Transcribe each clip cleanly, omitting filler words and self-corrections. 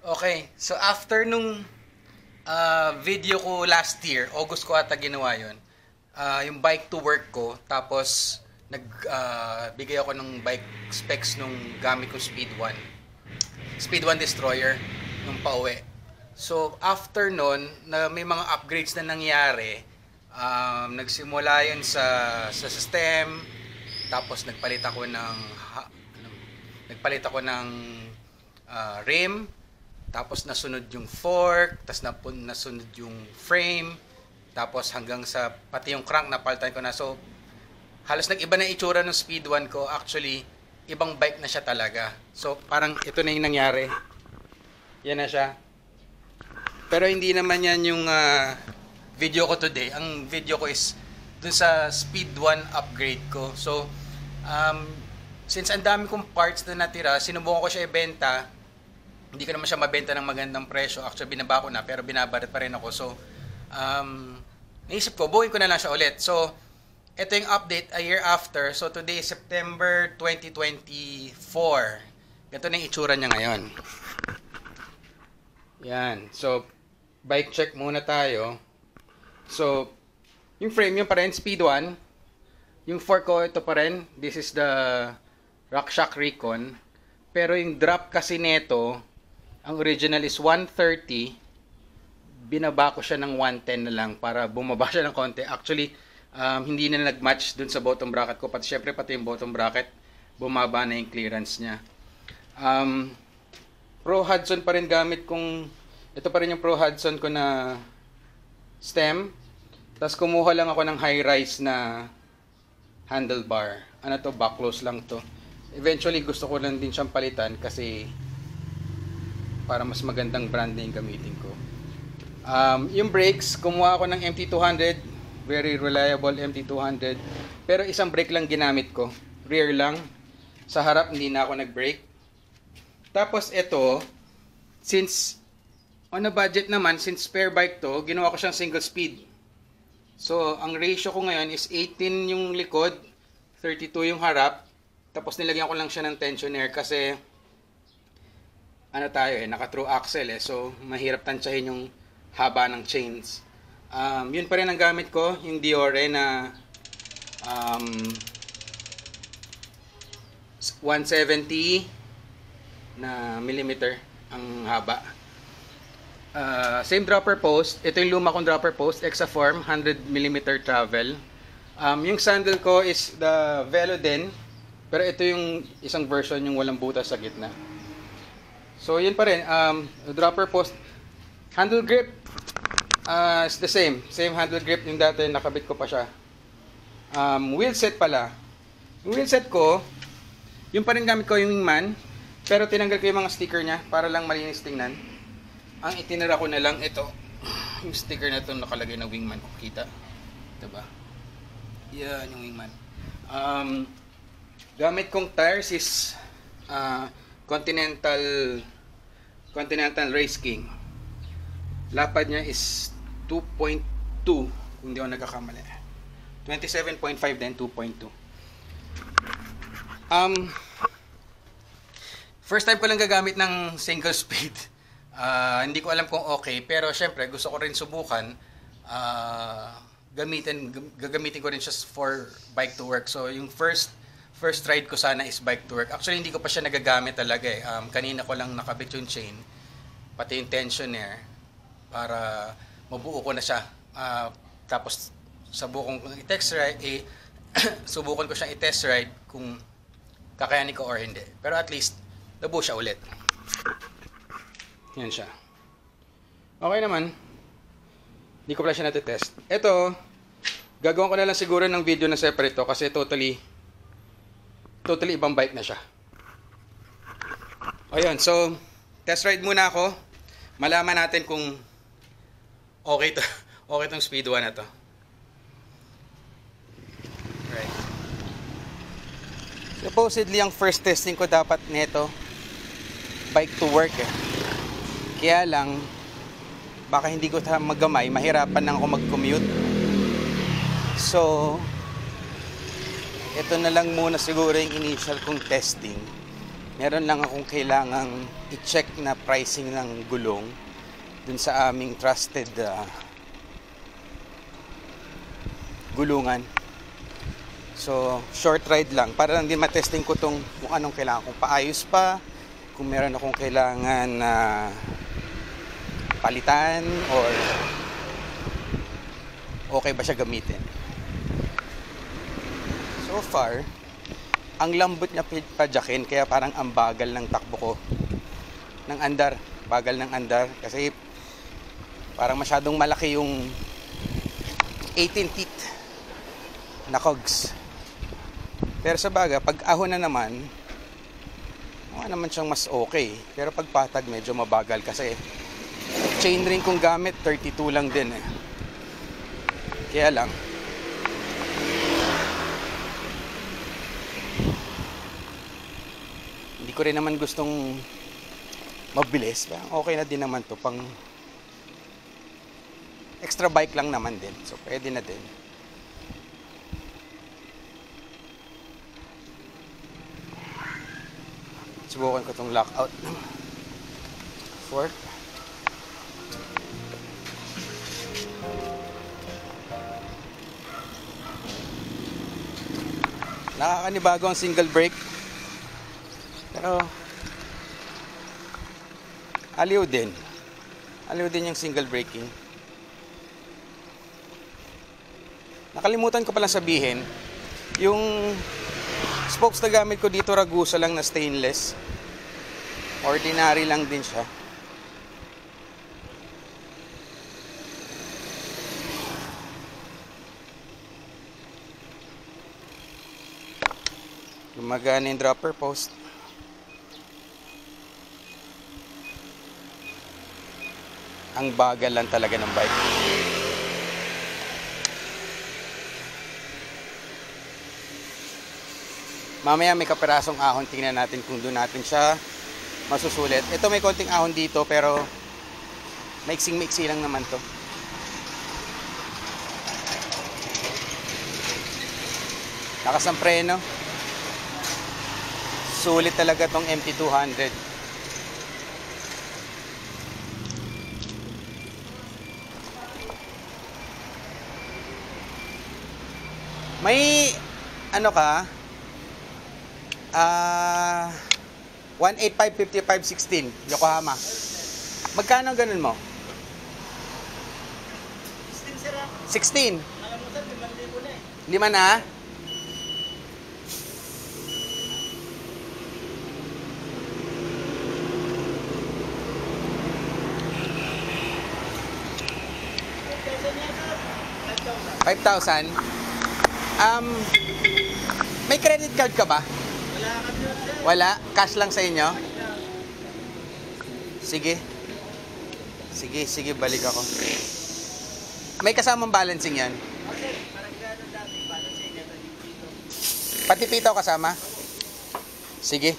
Okay, so after nung video ko last year, August ko ata ginawa yun, yung bike to work ko, tapos bigay ako ng bike specs nung gamit ko Speed 1 Destroyer nung pauwi. So after nun, na may mga upgrades na nangyari, nagsimula yun sa system, tapos nagpalit ako ng rim, tapos nasunod yung fork, tapos nasunod yung frame, tapos hanggang sa pati yung crank napalitan ko na. So halos nag-iba na itsura ng Speed 1 ko. Actually, ibang bike na siya talaga. So parang ito na yung nangyari. Yan na siya. Pero hindi naman yan yung video ko today. Ang video ko is dun sa Speed 1 upgrade ko. So since ang dami kong parts na natira, sinubukan ko siya ibenta. Hindi ko naman siya mabenta ng magandang presyo. Actually, binaba ko na, pero binabarat pa rin ako. So, naisip ko, buuin ko na lang siya ulit. So, ito yung update a year after. So, today is September 2024. Ito na yung itsura niya ngayon. Yan. So, bike check muna tayo. So, yung frame yung pa rin, Speed 1. Yung fork ko, ito pa rin. This is the RockShox Recon. Pero yung drop kasi neto, ang original is 130. Binaba ko siya ng 110 na lang para bumaba siya ng konti. Actually, hindi na nag-match dun sa bottom bracket ko. Syempre, pati yung bottom bracket, bumaba na yung clearance niya. Pro Hudson pa rin gamit kong... Ito pa rin yung Pro Hudson ko na stem. Tapos kumuha lang ako ng high-rise na handlebar. Ano to? Back close lang to. Eventually, gusto ko lang din siyang palitan kasi para mas magandang brand na yung gamitin ko. Yung brakes, kumuha ako ng MT200. Very reliable MT200. Pero isang brake lang ginamit ko. Rear lang. Sa harap, hindi na ako nag-brake. Tapos ito, since on a budget naman, since spare bike to, ginawa ko siyang single speed. So, ang ratio ko ngayon is 18 yung likod, 32 yung harap. Tapos nilagyan ko lang siya ng tensioner kasi ano tayo naka through axle so mahirap tansyahin yung haba ng chains. Yun pa rin ang gamit ko, yung Diore na 170 na millimeter ang haba. Same dropper post. Ito yung luma kong dropper post, Exaform 100 mm travel. Yung sandal ko is the Velo din. Pero ito yung isang version yung walang butas sa gitna. So yun pa rin, dropper post, handle grip, is the same handle grip yung dati, nakabit ko pa siya. Wheel set pala, yung wheel set ko, yung pa rin gamit ko yung wingman, pero tinanggal ko yung mga sticker nya para lang malinis tingnan. Ang itinira ko na lang ito, yung sticker na ito nakalagay na wingman, kita, diba? Yan yung wingman. Gamit kong tires is Continental Race King. Lapad niya is 2.2 kung hindi ako nagkakamali. 27.5 then 2.2. First time ko lang gagamit ng single speed. Hindi ko alam kung okay, pero syempre gusto ko rin subukan. Gagamitin ko rin siya for bike to work. So yung first ride ko sana is bike to work. Actually, hindi ko pa siya nagagamit talaga eh. Kanina ko lang nakabit yung chain, pati yung tensioner, para mabuo ko na siya. Tapos, subukan ko siyang i-test ride kung kakayanin ko or hindi. Pero at least, nabuo siya ulit. Yan siya. Okay naman. Hindi ko pala siya natitest. Ito, gagawin ko na lang siguro ng video na separate to kasi totally ibang bike na siya. Ayun, so test ride muna ako. Malaman natin kung okay tong Speed 1 na to. Right. Supposedly ang first testing ko dapat nito bike to work eh. Kaya lang baka hindi ko magamay, mahirapan lang ako mag-commute. So ito na lang muna siguro yung initial kong testing. Meron lang akong kailangang i-check na pricing ng gulong dun sa aming trusted gulungan. So, short ride lang para lang din matesting ko kung anong kailangan kong paayos pa, kung meron akong kailangan na palitan or okay ba siya gamitin. So far, ang lambot niya padyakin, kaya parang ang bagal ng takbo ko ng andar, bagal ng andar kasi parang masyadong malaki yung 18 teeth na cogs. Pero sa baga, pag ahon na naman, wala naman siyang mas okay. Pero pag patag, medyo mabagal kasi chain ring kong gamit 32 lang din eh. Kaya lang hindi ko rin naman gustong mabilis. Okay na din naman to, pang extra bike lang naman din. So pwede na din. Subukan ko tong lockout fork. Nakakanibago ang single brake. Pero aliw din. Aliw din yung single braking. Nakalimutan ko pala sabihin, yung spokes na gamit ko dito Ragusa lang na stainless. Ordinary lang din siya. Gumagana yung dropper post. Ang bagal lang talaga ng bike. Mamaya may kaperasong ahon, tingnan natin kung doon natin siya masusulit. Ito may konting ahon dito pero maiksing-maiksi lang naman to. Lakas ng preno. Sulit talaga tong MT200. May ano ka? 185/55/16 Yokohama. Magkano ganun mo? 16. 5 na? $5,000. May credit card ka ba? Wala? Cash lang sa inyo? Sige. Sige, balik ako. May kasamang balancing yan? Pati pitaw kasama? Sige.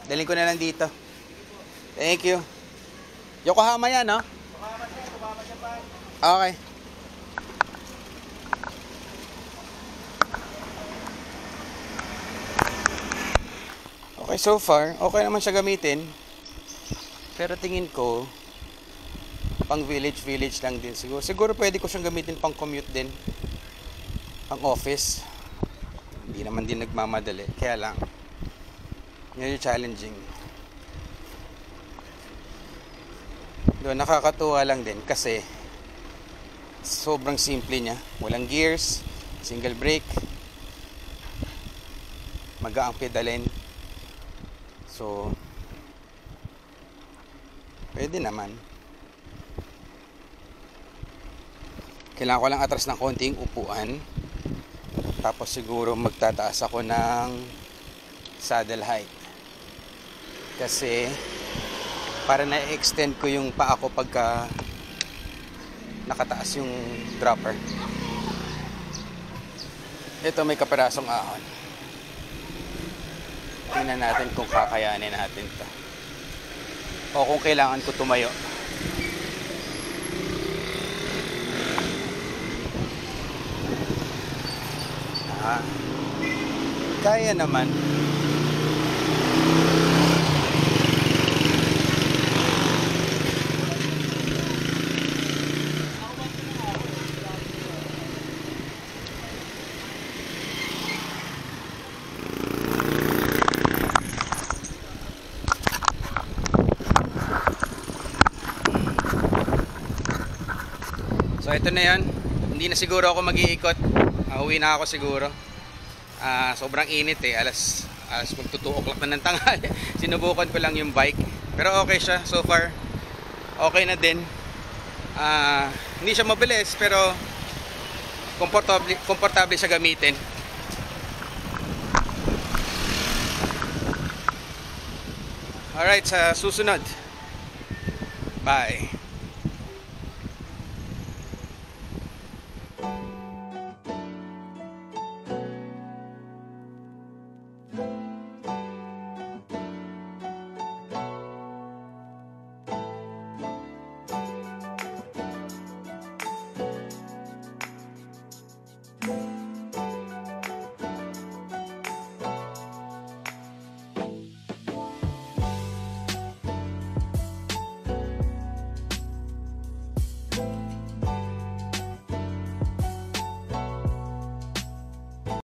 Dalhin ko na lang dito. Thank you. Yokohama yan, no? Okay. Okay, so far, okay naman siya gamitin. Pero tingin ko, pang village lang din siguro. Siguro pwede ko siyang gamitin pang commute din. Pang office. Hindi naman din nagmamadali. Kaya lang, medyo challenging. Doon, nakakatuwa lang din kasi sobrang simple niya. Walang gears, single brake, magaang pedalin. So, pwede naman. Kailangan ko lang atras ng konting upuan. Tapos siguro magtataas ako ng saddle height. Kasi, para na-extend ko yung paa ko pagka nakataas yung dropper. Ito may kaperasong ahon. Tingnan natin kung kakayanin natin ito. O kung kailangan ko tumayo. Kaya naman. So ito na yan. Hindi na siguro ako mag-iikot. Uwi na ako siguro. Sobrang init eh. Alas magto 2 o'clock na ng tanghali. Sinubukan ko lang yung bike. Pero okay siya so far. Okay na din. Hindi siya mabilis pero komportable siya gamitin. Alright, sa susunod. Bye.